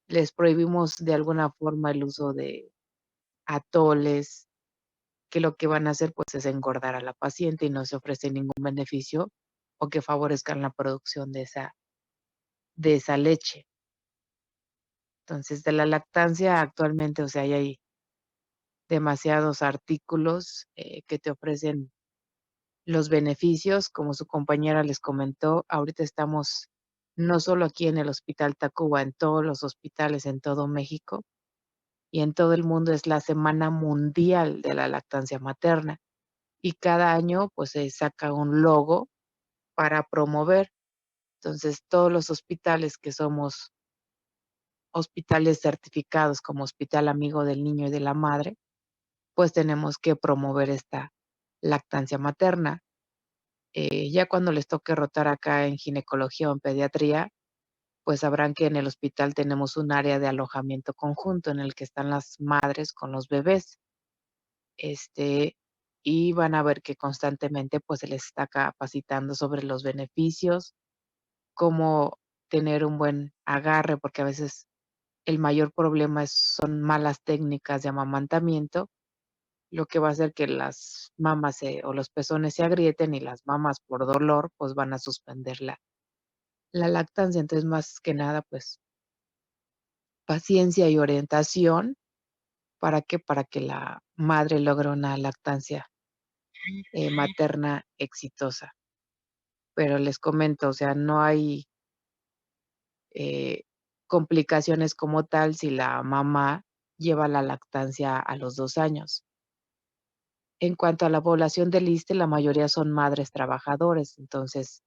les prohibimos de alguna forma el uso de atoles, que lo que van a hacer, pues, es engordar a la paciente y no se ofrece ningún beneficio o que favorezcan la producción de esa leche. Entonces, de la lactancia actualmente, o sea, ya hay demasiados artículos, que te ofrecen los beneficios, como su compañera les comentó, ahorita estamos no solo aquí en el Hospital Tacuba, en todos los hospitales en todo México y en todo el mundo es la Semana Mundial de la Lactancia Materna, y cada año, pues, se saca un logo para promover. Entonces, todos los hospitales que somos hospitales certificados como Hospital Amigo del Niño y de la Madre, pues, tenemos que promover esta lactancia materna. Ya cuando les toque rotar acá en ginecología o en pediatría, pues sabrán que en el hospital tenemos un área de alojamiento conjunto en el que están las madres con los bebés, este, y van a ver que constantemente, pues, se les está capacitando sobre los beneficios, cómo tener un buen agarre, porque a veces el mayor problema son malas técnicas de amamantamiento, lo que va a hacer que las mamas o los pezones se agrieten y las mamás por dolor, pues, van a suspender la lactancia. Entonces, más que nada, pues, paciencia y orientación, ¿para qué? Para que la madre logre una lactancia, materna exitosa. Pero les comento, o sea, no hay, eh, complicaciones como tal si la mamá lleva la lactancia a los 2 años. En cuanto a la población del ISSSTE, la mayoría son madres trabajadores, entonces,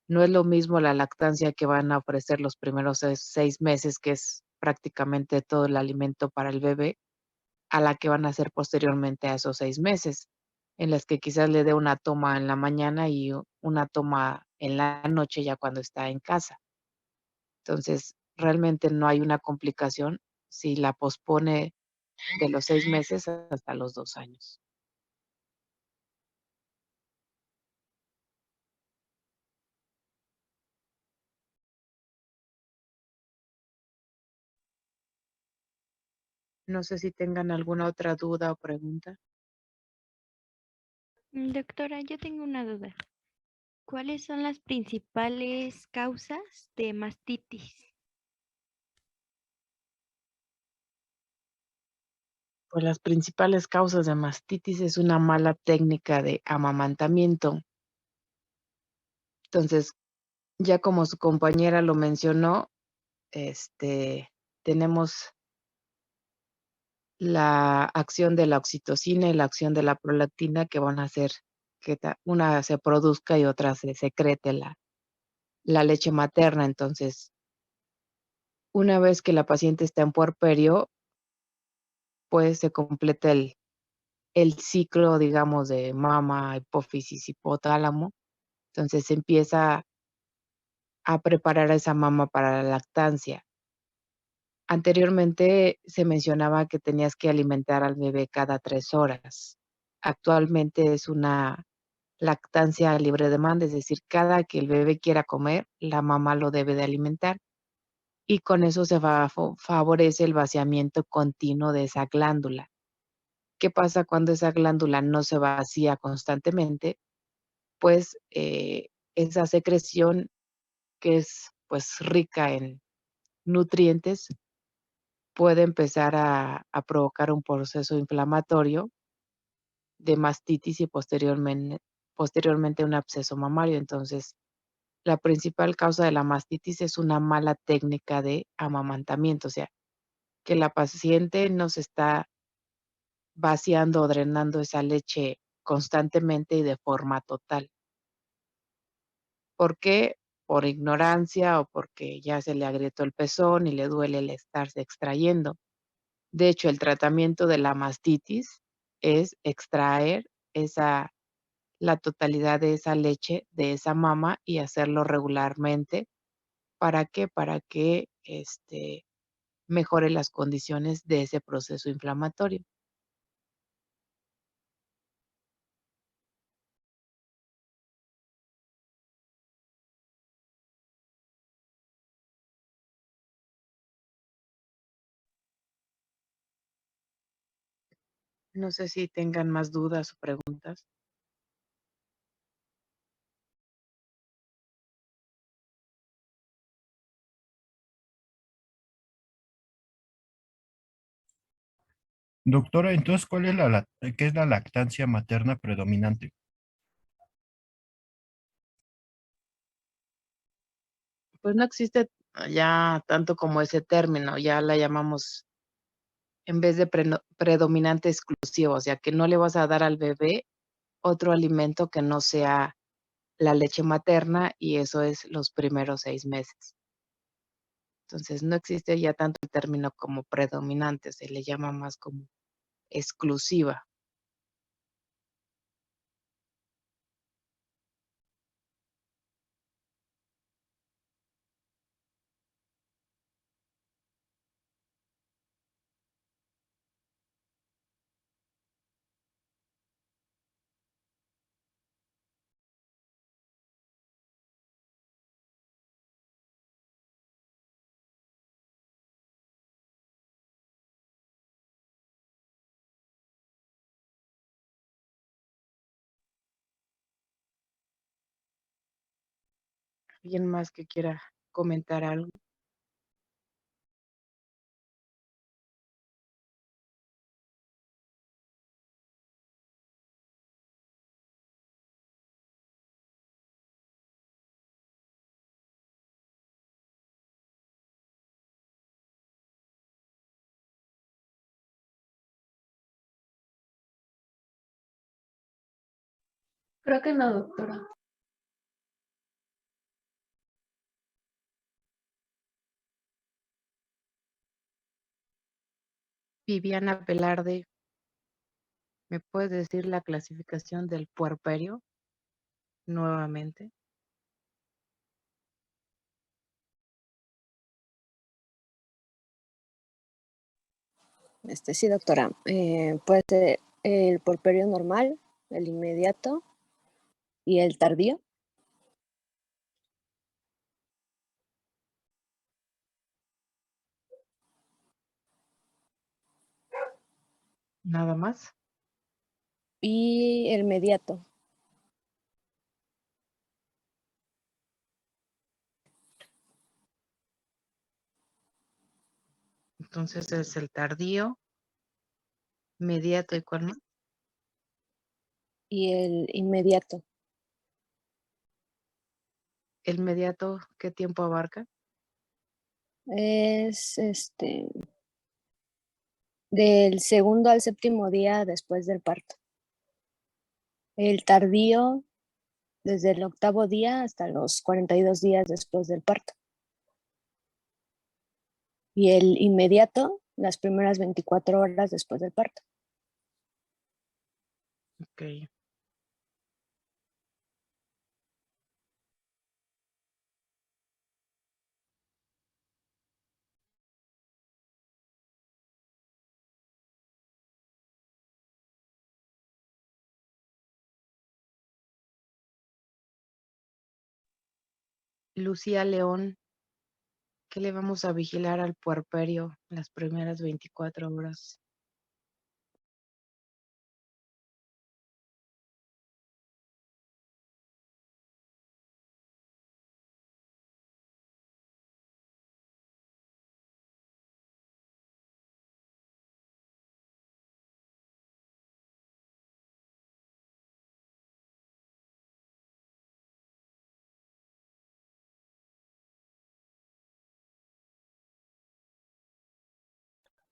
no es lo mismo la lactancia que van a ofrecer los primeros 6 meses, que es prácticamente todo el alimento para el bebé, a la que van a hacer posteriormente a esos 6 meses, en las que quizás le dé una toma en la mañana y una toma en la noche ya cuando está en casa. Entonces, realmente no hay una complicación si la pospone de los 6 meses hasta los 2 años. No sé si tengan alguna otra duda o pregunta. Doctora, yo tengo una duda. ¿Cuáles son las principales causas de mastitis? Pues las principales causas de mastitis es una mala técnica de amamantamiento. Entonces, ya como su compañera lo mencionó, este, tenemos la acción de la oxitocina y la acción de la prolactina que van a hacer que una se produzca y otra se secrete la leche materna. Entonces, una vez que la paciente está en puerperio, pues se completa el ciclo, digamos, de mama, hipófisis, hipotálamo. Entonces, se empieza a preparar a esa mama para la lactancia. Anteriormente se mencionaba que tenías que alimentar al bebé cada 3 horas. Actualmente es una lactancia a libre demanda, es decir, cada que el bebé quiera comer, la mamá lo debe de alimentar, y con eso se favorece el vaciamiento continuo de esa glándula. ¿Qué pasa cuando esa glándula no se vacía constantemente? Pues, esa secreción que es, pues, rica en nutrientes, puede empezar a provocar un proceso inflamatorio de mastitis y posteriormente un absceso mamario. Entonces, la principal causa de la mastitis es una mala técnica de amamantamiento, o sea, que la paciente no se está vaciando o drenando esa leche constantemente y de forma total. ¿Por qué? Por ignorancia o porque ya se le agrietó el pezón y le duele el estarse extrayendo. De hecho, el tratamiento de la mastitis es extraer esa la totalidad de esa leche de esa mama y hacerlo regularmente, ¿para qué? Para que, mejore las condiciones de ese proceso inflamatorio. No sé si tengan más dudas o preguntas. Doctora, entonces, ¿qué es la lactancia materna predominante? Pues no existe ya tanto como ese término, ya la llamamos en vez de predominante exclusivo, o sea, que no le vas a dar al bebé otro alimento que no sea la leche materna, y eso es los primeros 6 meses. Entonces, no existe ya tanto el término como predominante, se le llama más como exclusiva. ¿Alguien más que quiera comentar algo? Creo que no, doctora. Viviana Velarde, ¿me puedes decir la clasificación del puerperio nuevamente? Sí, doctora. Puede ser el porperio normal, el inmediato y el tardío. ¿Nada más? Y el mediato. Entonces es el tardío, mediato, ¿y cuál más? Y el inmediato. ¿El mediato qué tiempo abarca? Es del segundo al séptimo día después del parto. El tardío desde el octavo día hasta los 42 días después del parto. Y el inmediato, las primeras 24 horas después del parto. Ok. Lucía León, ¿qué le vamos a vigilar al puerperio las primeras 24 horas?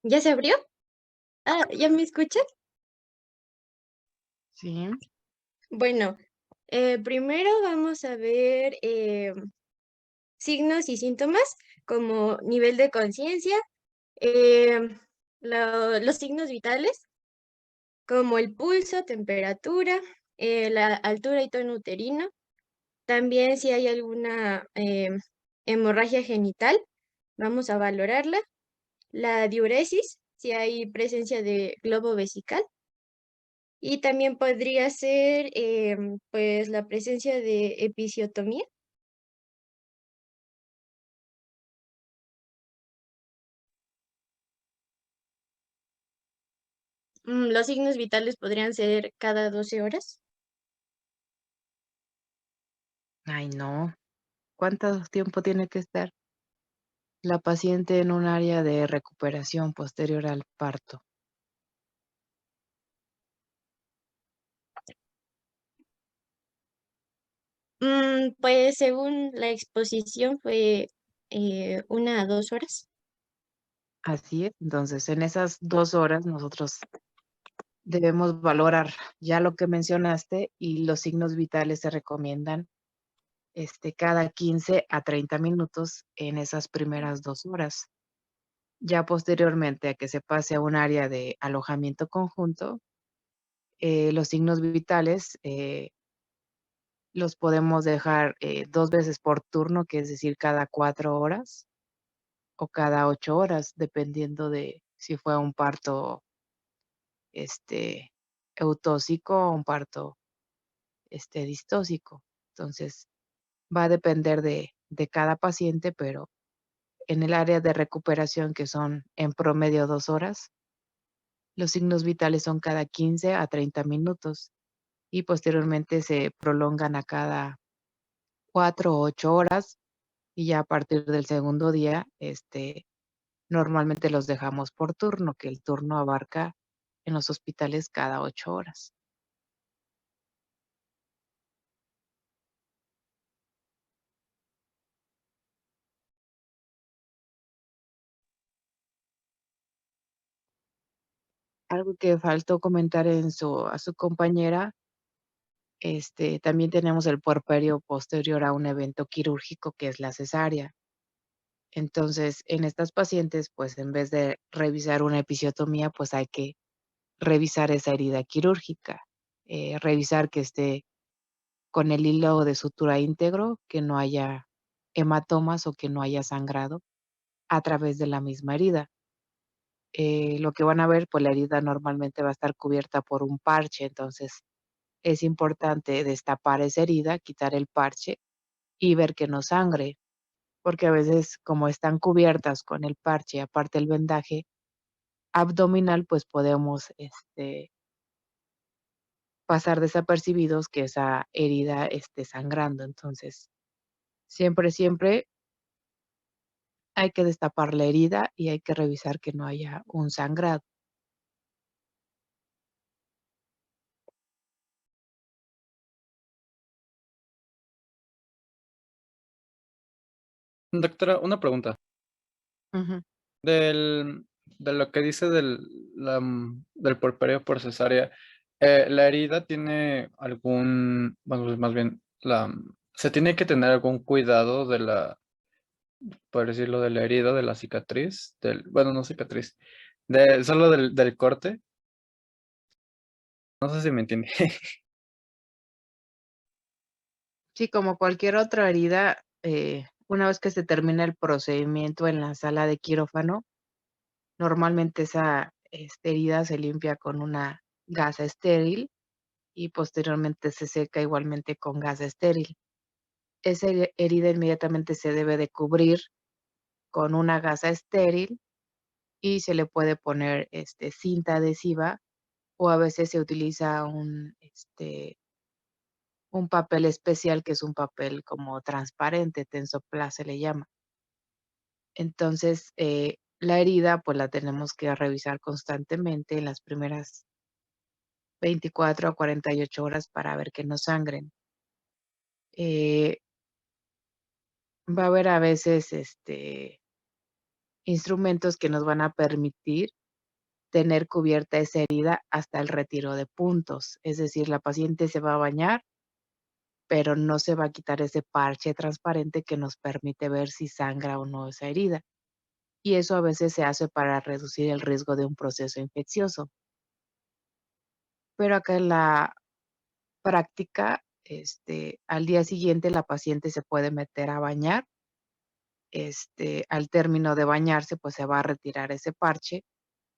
¿Ya se abrió? Ah, ¿ya me escuchan? Sí, Bueno, primero vamos a ver signos y síntomas como nivel de conciencia, em, los signos vitales como el pulso, temperatura, la altura y tono uterino. También si hay alguna hemorragia genital, vamos a valorarla. La diuresis, si hay presencia de globo vesical. Y también podría ser pues la presencia de episiotomía. Los signos vitales podrían ser cada 12 horas. Ay, no. ¿Cuánto tiempo tiene que estar la paciente en un área de recuperación posterior al parto? Pues según la exposición fue 1 a 2 horas. Así es. Entonces, en esas 2 horas nosotros debemos valorar ya lo que mencionaste y los signos vitales se recomiendan, cada 15 a 30 minutos en esas primeras 2 horas. Ya posteriormente a que se pase a un área de alojamiento conjunto, los signos vitales, los podemos dejar, 2 veces por turno, que es decir, cada 4 horas o cada 8 horas, dependiendo de si fue un parto, este, eutóxico o un parto, distóxico. Entonces, va a depender de cada paciente, pero en el área de recuperación, que son en promedio 2 horas, los signos vitales son cada 15 a 30 minutos y posteriormente se prolongan a cada 4 o 8 horas, y ya a partir del segundo día, normalmente los dejamos por turno, que el turno abarca en los hospitales cada 8 horas. Algo que faltó comentar a su compañera, también tenemos el puerperio posterior a un evento quirúrgico, que es la cesárea. Entonces, en estas pacientes, pues, en vez de revisar una episiotomía, pues, hay que revisar esa herida quirúrgica, revisar que esté con el hilo de sutura íntegro, que no haya hematomas o que no haya sangrado a través de la misma herida. Lo que van a ver, pues, la herida normalmente va a estar cubierta por un parche, entonces es importante destapar esa herida, quitar el parche y ver que no sangre, porque a veces, como están cubiertas con el parche, aparte el vendaje abdominal, pues podemos, pasar desapercibidos que esa herida esté sangrando. Entonces, siempre hay que destapar la herida y hay que revisar que no haya un sangrado. Doctora, una pregunta. Ujú. De lo que dice del puerperio por cesárea, ¿la herida tiene algún, bueno, pues más bien, se tiene que tener algún cuidado de por decirlo, de la herida, de la cicatriz, bueno, no cicatriz, solo del corte? No sé si me entiende. Sí, como cualquier otra herida, una vez que se termina el procedimiento en la sala de quirófano, normalmente esa, herida se limpia con una gasa estéril y posteriormente se seca igualmente con gasa estéril. Esa herida inmediatamente se debe de cubrir con una gasa estéril y se le puede poner, cinta adhesiva o a veces se utiliza un papel especial que es un papel como transparente, Tensoplast se le llama. Entonces, la herida, pues, la tenemos que revisar constantemente en las primeras 24 a 48 horas para ver que no sangren. Eh, Va a haber a veces, instrumentos que nos van a permitir tener cubierta esa herida hasta el retiro de puntos. Es decir, la paciente se va a bañar, pero no se va a quitar ese parche transparente que nos permite ver si sangra o no esa herida. Y eso a veces se hace para reducir el riesgo de un proceso infeccioso. Pero acá en la práctica, al día siguiente la paciente se puede meter a bañar. Al término de bañarse, pues se va a retirar ese parche.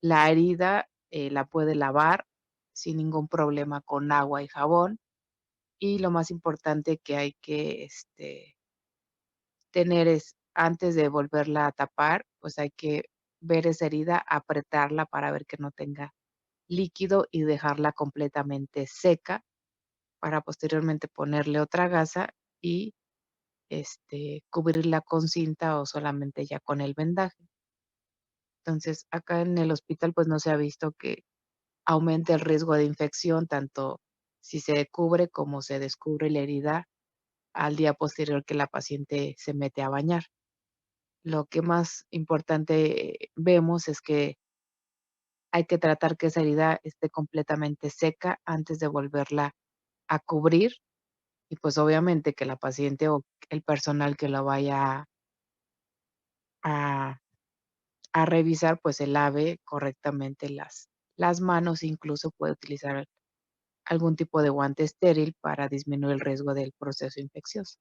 La herida, la puede lavar sin ningún problema con agua y jabón. Y lo más importante que hay que, tener es, antes de volverla a tapar, pues hay que ver esa herida, apretarla para ver que no tenga líquido y dejarla completamente seca para posteriormente ponerle otra gasa y cubrirla con cinta o solamente ya con el vendaje. Entonces, acá en el hospital, pues no se ha visto que aumente el riesgo de infección, tanto si se cubre como se descubre la herida al día posterior que la paciente se mete a bañar. Lo que más importante vemos es que hay que tratar que esa herida esté completamente seca antes de volverla a cubrir y, pues, obviamente que la paciente o el personal que la vaya a revisar, pues, se lave correctamente las manos, incluso puede utilizar algún tipo de guante estéril para disminuir el riesgo del proceso infeccioso.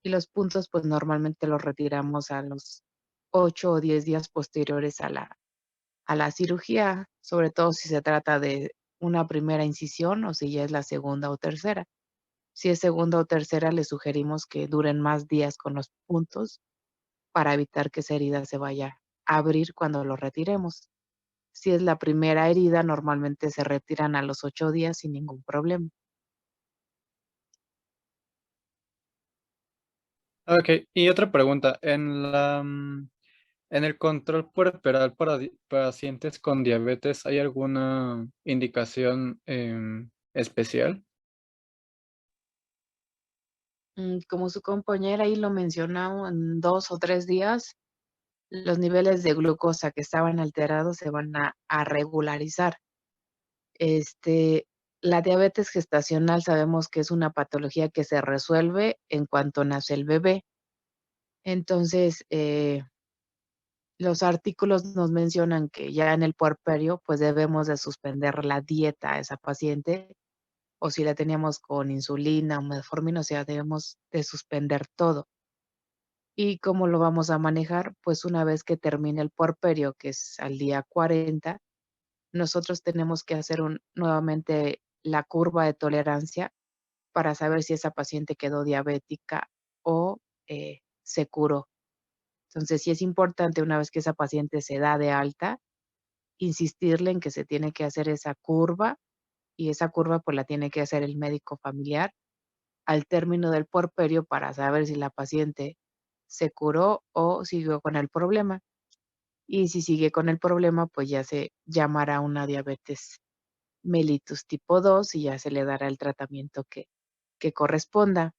Y los puntos, pues, normalmente los retiramos a los 8 o 10 días posteriores a la cirugía, sobre todo si se trata de una primera incisión o si ya es la segunda o tercera. Si es segunda o tercera, le sugerimos que duren más días con los puntos para evitar que esa herida se vaya a abrir cuando lo retiremos. Si es la primera herida, normalmente se retiran a los 8 días sin ningún problema. Ok, y otra pregunta, en el control puerperal para pacientes con diabetes, ¿hay alguna indicación especial? Como su compañera ahí lo mencionó, en 2 o 3 días, los niveles de glucosa que estaban alterados se van a regularizar. Este, la diabetes gestacional sabemos que es una patología que se resuelve en cuanto nace el bebé. Entonces, los artículos nos mencionan que ya en el puerperio, pues, debemos de suspender la dieta a esa paciente, o si la teníamos con insulina o metformina, o sea, debemos de suspender todo. ¿Y cómo lo vamos a manejar? Pues, una vez que termine el puerperio, que es al día 40, nosotros tenemos que hacer nuevamente la curva de tolerancia para saber si esa paciente quedó diabética o, se curó. Entonces, sí es importante, una vez que esa paciente se da de alta, insistirle en que se tiene que hacer esa curva, y esa curva, pues, la tiene que hacer el médico familiar al término del puerperio para saber si la paciente se curó o siguió con el problema. Y si sigue con el problema, pues, ya se llamará una diabetes mellitus tipo 2 y ya se le dará el tratamiento que corresponda.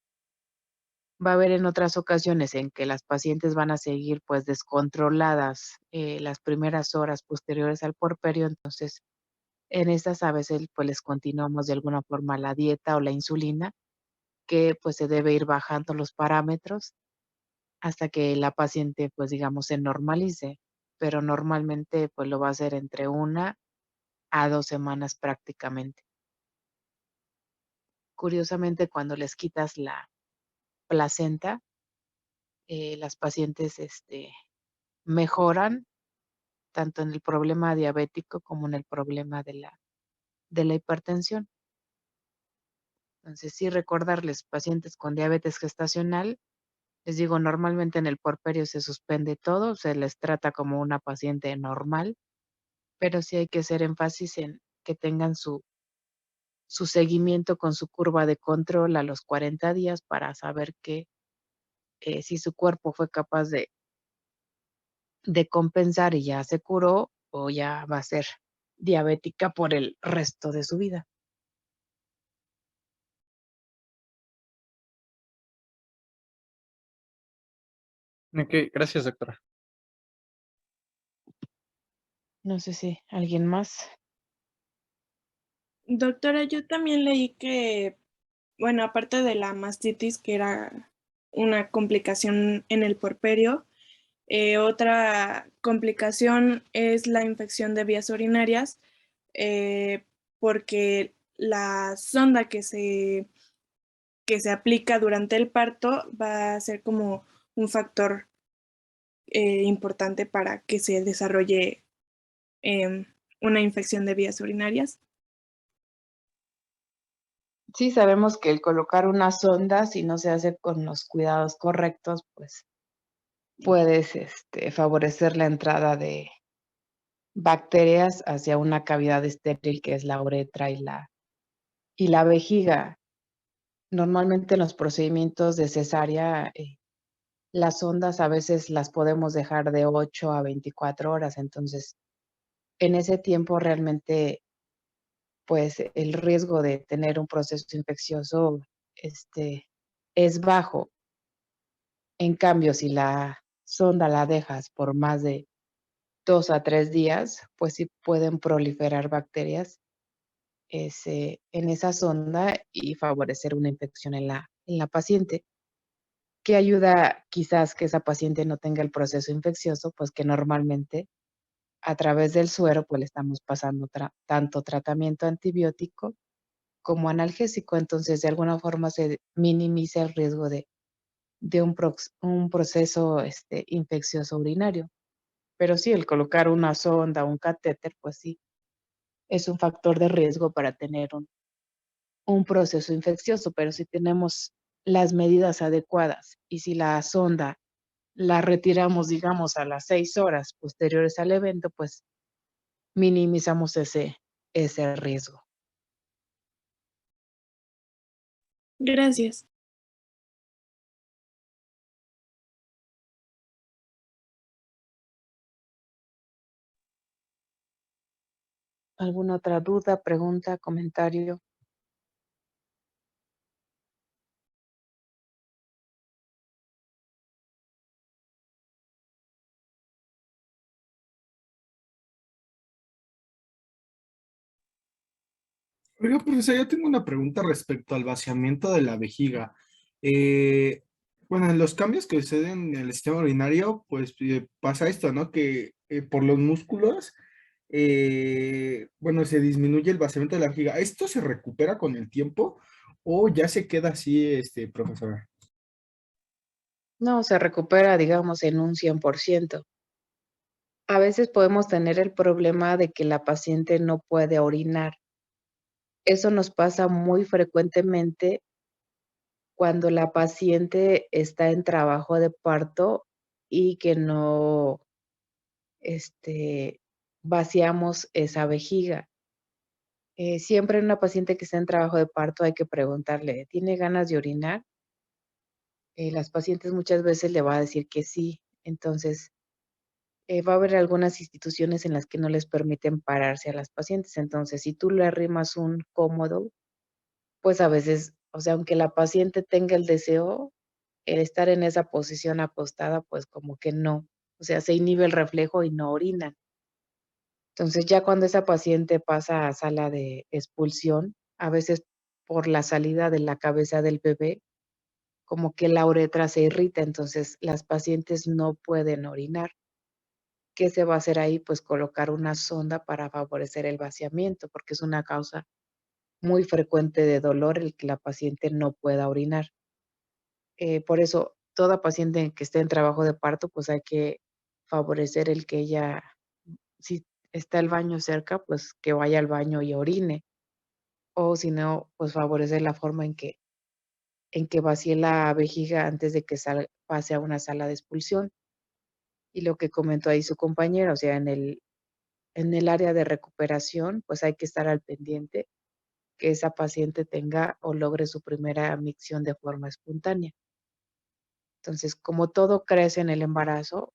Va a haber en otras ocasiones en que las pacientes van a seguir, pues, descontroladas, las primeras horas posteriores al puerperio. Entonces, en estas a veces, pues, les continuamos de alguna forma la dieta o la insulina, que, pues, se debe ir bajando los parámetros hasta que la paciente, pues, digamos, se normalice, pero normalmente, pues, lo va a hacer entre 1 a 2 semanas prácticamente. Curiosamente, cuando les quitas la placenta, las pacientes, mejoran tanto en el problema diabético como en el problema de la hipertensión. Entonces, sí recordarles, pacientes con diabetes gestacional, les digo, normalmente en el puerperio se suspende todo, se les trata como una paciente normal, pero sí hay que hacer énfasis en que tengan su seguimiento con su curva de control a los 40 días para saber que, si su cuerpo fue capaz de compensar y ya se curó, o ya va a ser diabética por el resto de su vida. Ok, gracias, doctora. No sé si alguien más. Doctora, yo también leí que, bueno, aparte de la mastitis, que era una complicación en el puerperio, otra complicación es la infección de vías urinarias, porque la sonda que se aplica durante el parto va a ser como un factor importante para que se desarrolle una infección de vías urinarias. Sí, sabemos que el colocar una sonda, si no se hace con los cuidados correctos, pues, puedes, favorecer la entrada bacterias hacia una cavidad estéril que es la uretra y la vejiga. Normalmente en los procedimientos de cesárea, las sondas a veces las podemos dejar de 8 a 24 horas, entonces en ese tiempo realmente, pues, el riesgo de tener un proceso infeccioso, es bajo. En cambio, si la sonda la dejas por más de 2 a 3 días, pues sí pueden proliferar bacterias, en esa sonda y favorecer una infección en la paciente, que ayuda quizás que esa paciente no tenga el proceso infeccioso, pues que normalmente a través del suero, pues le estamos pasando tanto tratamiento antibiótico como analgésico. Entonces, de alguna forma se minimiza el riesgo de un proceso, infeccioso urinario. Pero sí, el colocar una sonda, un catéter, pues sí, es un factor de riesgo para tener un proceso infeccioso, pero si tenemos las medidas adecuadas y si la sonda la retiramos, digamos, a las 6 horas posteriores al evento, pues minimizamos ese riesgo. Gracias. ¿Alguna otra duda, pregunta, comentario? Oiga, profesor, yo tengo una pregunta respecto al vaciamiento de la vejiga. Eh, bueno, en los cambios que suceden en el sistema urinario, pues pasa esto, ¿no? Que por los músculos, bueno, se disminuye el vaciamiento de la vejiga. ¿Esto se recupera con el tiempo o ya se queda así, profesora? No, se recupera, digamos, en un 100%. A veces podemos tener el problema de que la paciente no puede orinar. Eso nos pasa muy frecuentemente cuando la paciente está en trabajo de parto y que no, este, vaciamos esa vejiga. Siempre en una paciente que está en trabajo de parto hay que preguntarle, ¿tiene ganas de orinar? Las pacientes muchas veces le va a decir que sí. Entonces, va a haber algunas instituciones en las que no les permiten pararse a las pacientes. Entonces, si tú le arrimas un cómodo, pues a veces, o sea, aunque la paciente tenga el deseo, el estar en esa posición acostada, pues como que no. O sea, se inhibe el reflejo y no orina. Entonces, ya cuando esa paciente pasa a sala de expulsión, a veces por la salida de la cabeza del bebé, como que la uretra se irrita, entonces las pacientes no pueden orinar. ¿Qué se va a hacer ahí? Pues colocar una sonda para favorecer el vaciamiento, porque es una causa muy frecuente de dolor el que la paciente no pueda orinar. Por eso, toda paciente que esté en trabajo de parto, pues hay que favorecer el que ella, si está el baño cerca, pues que vaya al baño y orine, o si no, pues favorecer la forma en que vacíe la vejiga antes de que pase a una sala de expulsión. Y lo que comentó ahí su compañera, o sea, en el área de recuperación, pues hay que estar al pendiente que esa paciente tenga o logre su primera micción de forma espontánea. Entonces, como todo crece en el embarazo,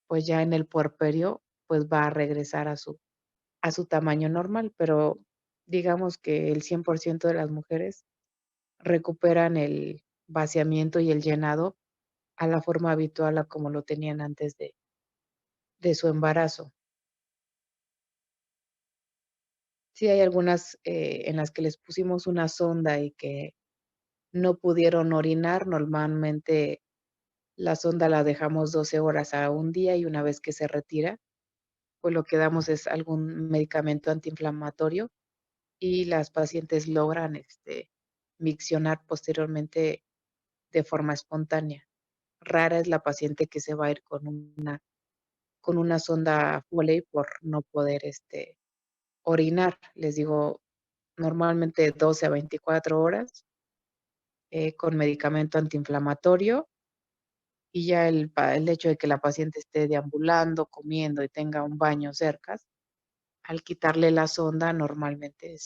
pues ya en el puerperio, pues va a regresar a su tamaño normal, pero digamos que el 100% de las mujeres recuperan el vaciamiento y el llenado a la forma habitual, a como lo tenían antes de su embarazo. Sí hay algunas, en las que les pusimos una sonda y que no pudieron orinar. Normalmente la sonda la dejamos 12 horas a un día y una vez que se retira, pues lo que damos es algún medicamento antiinflamatorio y las pacientes logran, miccionar posteriormente de forma espontánea. Rara es la paciente que se va a ir con una sonda Foley por no poder, orinar. Les digo, normalmente 12 a 24 horas, con medicamento antiinflamatorio y ya el hecho de que la paciente esté deambulando, comiendo y tenga un baño cerca, al quitarle la sonda, normalmente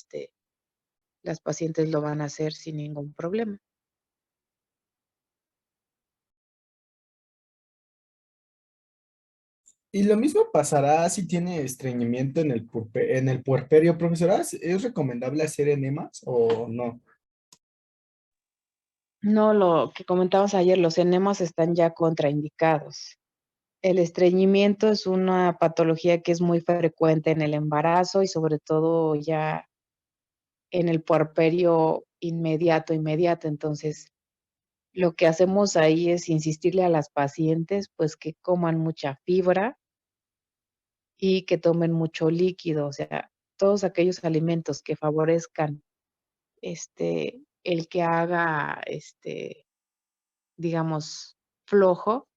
las pacientes lo van a hacer sin ningún problema. Y lo mismo pasará si tiene estreñimiento en en el puerperio, profesora. ¿Es recomendable hacer enemas o no? No, lo que comentábamos ayer, los enemas están ya contraindicados. El estreñimiento es una patología que es muy frecuente en el embarazo y sobre todo ya en el puerperio inmediato. Entonces, lo que hacemos ahí es insistirle a las pacientes, pues, que coman mucha fibra y que tomen mucho líquido, o sea, todos aquellos alimentos que favorezcan, el que haga, digamos, flojo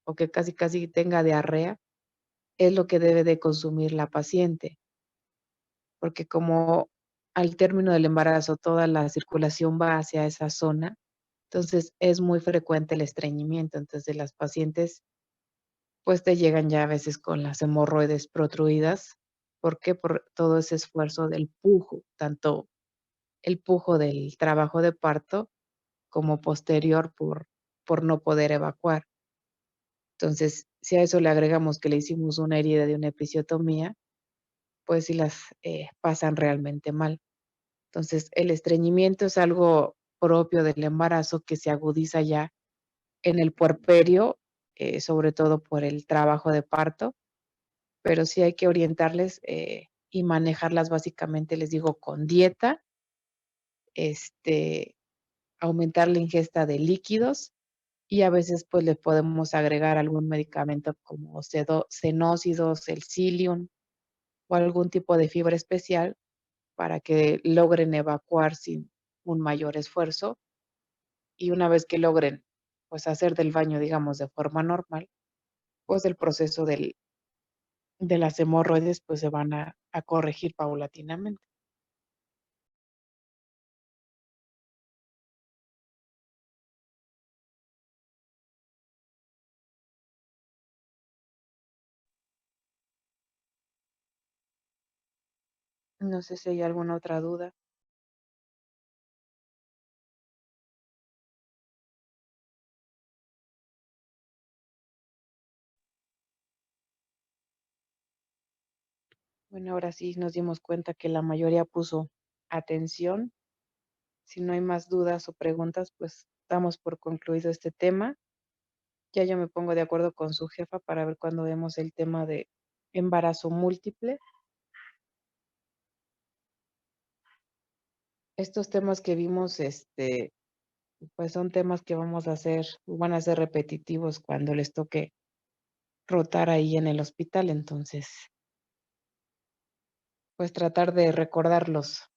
o que casi, casi tenga diarrea, es lo que debe de consumir la paciente, porque como al término del embarazo toda la circulación va hacia esa zona, entonces es muy frecuente el estreñimiento. Entonces las pacientes pues te llegan ya a veces con las hemorroides protruidas. ¿Por qué? Por todo ese esfuerzo del pujo, tanto el pujo del trabajo de parto como posterior por no poder evacuar. Entonces, si a eso le agregamos que le hicimos una herida de una episiotomía, pues sí las pasan realmente mal. Entonces, el estreñimiento es algo propio del embarazo que se agudiza ya en el puerperio, sobre todo por el trabajo de parto, pero sí hay que orientarles y manejarlas básicamente, les digo, con dieta, este, aumentar la ingesta de líquidos y a veces pues le podemos agregar algún medicamento como cenócidos, el psyllium o algún tipo de fibra especial para que logren evacuar sin un mayor esfuerzo y una vez que logren pues hacer del baño, digamos, de forma normal, pues el proceso de las hemorroides pues se van a corregir paulatinamente. No sé si hay alguna otra duda. Bueno, ahora sí nos dimos cuenta que la mayoría puso atención. Si no hay más dudas o preguntas, pues damos por concluido este tema. Ya yo me pongo de acuerdo con su jefa para ver cuándo vemos el tema de embarazo múltiple. Estos temas que vimos, pues son temas que vamos a hacer, van a ser repetitivos cuando les toque rotar ahí en el hospital. Entonces, pues tratar de recordarlos,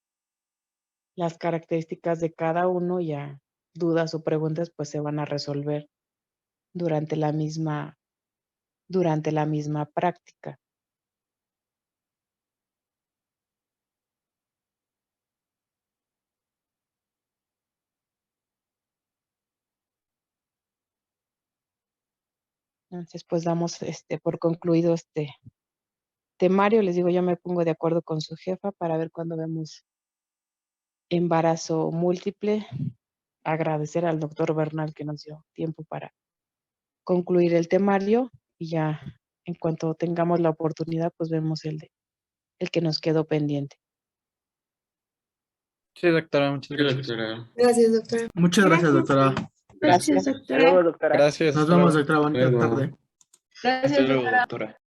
las características de cada uno, ya dudas o preguntas, pues se van a resolver durante la misma práctica. Entonces, pues damos por concluido este temario. Les digo, yo me pongo de acuerdo con su jefa para ver cuándo vemos embarazo múltiple. Agradecer al doctor Bernal que nos dio tiempo para concluir el temario y ya en cuanto tengamos la oportunidad, pues vemos el que nos quedó pendiente. Sí, doctora, muchas gracias. Gracias, doctora. Muchas gracias, doctora. Gracias, Hasta doctora. luego, doctora. Gracias. Nos hasta vemos, luego. doctora. Bonita Luego. tarde. Hasta luego, doctora.